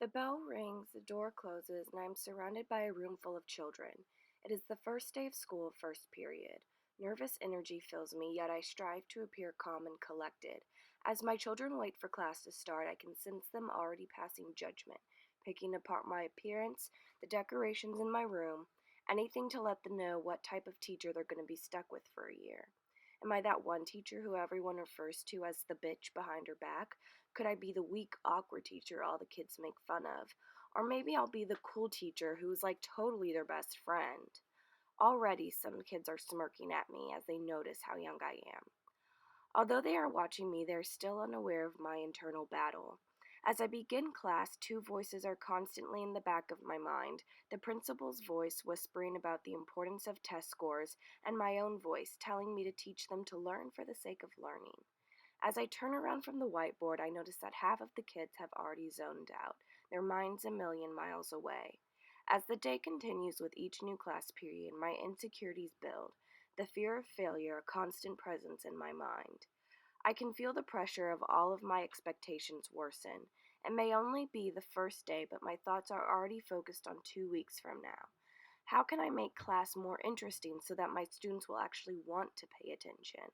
The bell rings, the door closes, and I am surrounded by a room full of children. It is the first day of school, first period. Nervous energy fills me, yet I strive to appear calm and collected. As my children wait for class to start, I can sense them already passing judgment, picking apart my appearance, the decorations in my room, anything to let them know what type of teacher they're going to be stuck with for a year. Am I that one teacher who everyone refers to as the bitch behind her back? Could I be the weak, awkward teacher all the kids make fun of? Or maybe I'll be the cool teacher who's like totally their best friend. Already, some kids are smirking at me as they notice how young I am. Although they are watching me, they are still unaware of my internal battle. As I begin class, two voices are constantly in the back of my mind, the principal's voice whispering about the importance of test scores, and my own voice telling me to teach them to learn for the sake of learning. As I turn around from the whiteboard, I notice that half of the kids have already zoned out, their minds a million miles away. As the day continues with each new class period, my insecurities build, the fear of failure a constant presence in my mind. I can feel the pressure of all of my expectations worsen. It may only be the first day, but my thoughts are already focused on 2 weeks from now. How can I make class more interesting so that my students will actually want to pay attention?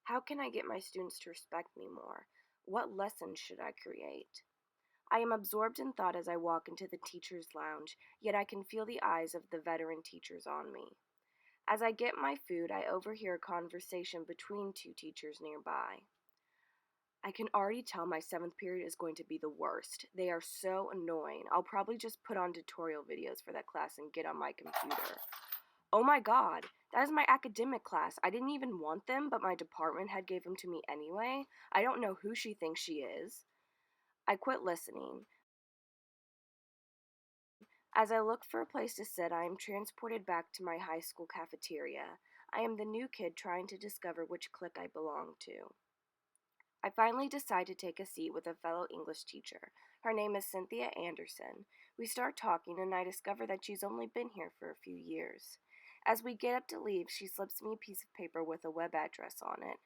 How can I get my students to respect me more? What lessons should I create? I am absorbed in thought as I walk into the teacher's lounge, yet I can feel the eyes of the veteran teachers on me. As I get my food, I overhear a conversation between two teachers nearby. I can already tell my seventh period is going to be the worst. They are so annoying. I'll probably just put on tutorial videos for that class and get on my computer. Oh my god, that is my academic class. I didn't even want them, but my department head gave them to me anyway. I don't know who she thinks she is. I quit listening. As I look for a place to sit, I am transported back to my high school cafeteria. I am the new kid trying to discover which clique I belong to. I finally decide to take a seat with a fellow English teacher. Her name is Cynthia Anderson. We start talking, and I discover that she's only been here for a few years. As we get up to leave, she slips me a piece of paper with a web address on it.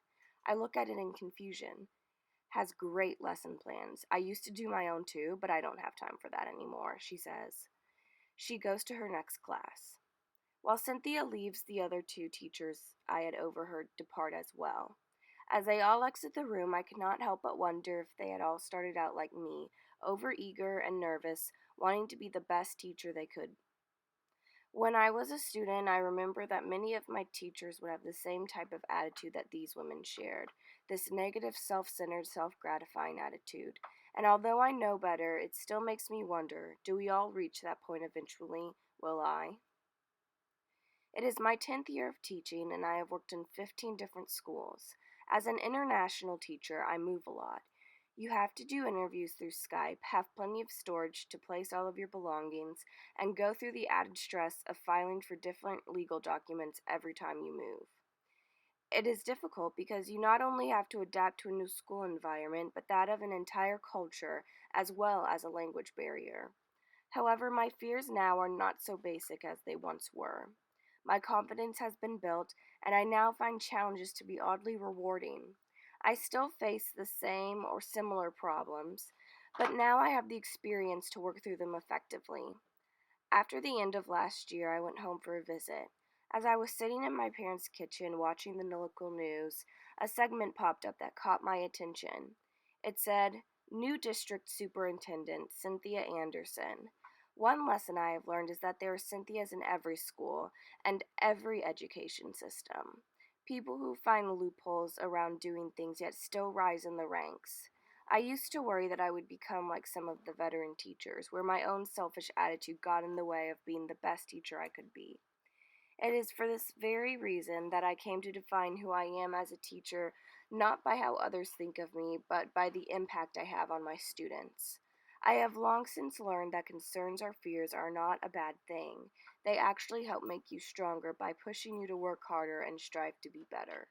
I look at it in confusion. Has great lesson plans. I used to do my own too, but I don't have time for that anymore, she says. She goes to her next class. While Cynthia leaves, the other two teachers I had overheard depart as well. As they all exit the room, I could not help but wonder if they had all started out like me, overeager and nervous, wanting to be the best teacher they could. When I was a student, I remember that many of my teachers would have the same type of attitude that these women shared, this negative, self-centered, self-gratifying attitude. And although I know better, it still makes me wonder, do we all reach that point eventually? Will I? It is my 10th year of teaching, and I have worked in 15 different schools. As an international teacher, I move a lot. You have to do interviews through Skype, have plenty of storage to place all of your belongings, and go through the added stress of filing for different legal documents every time you move. It is difficult because you not only have to adapt to a new school environment, but that of an entire culture, as well as a language barrier. However, my fears now are not so basic as they once were. My confidence has been built, and I now find challenges to be oddly rewarding. I still face the same or similar problems, but now I have the experience to work through them effectively. After the end of last year, I went home for a visit. As I was sitting in my parents' kitchen watching the local news, a segment popped up that caught my attention. It said, New District Superintendent Cynthia Anderson. One lesson I have learned is that there are Cynthias in every school and every education system. People who find loopholes around doing things yet still rise in the ranks. I used to worry that I would become like some of the veteran teachers, where my own selfish attitude got in the way of being the best teacher I could be. It is for this very reason that I came to define who I am as a teacher, not by how others think of me, but by the impact I have on my students. I have long since learned that concerns or fears are not a bad thing. They actually help make you stronger by pushing you to work harder and strive to be better.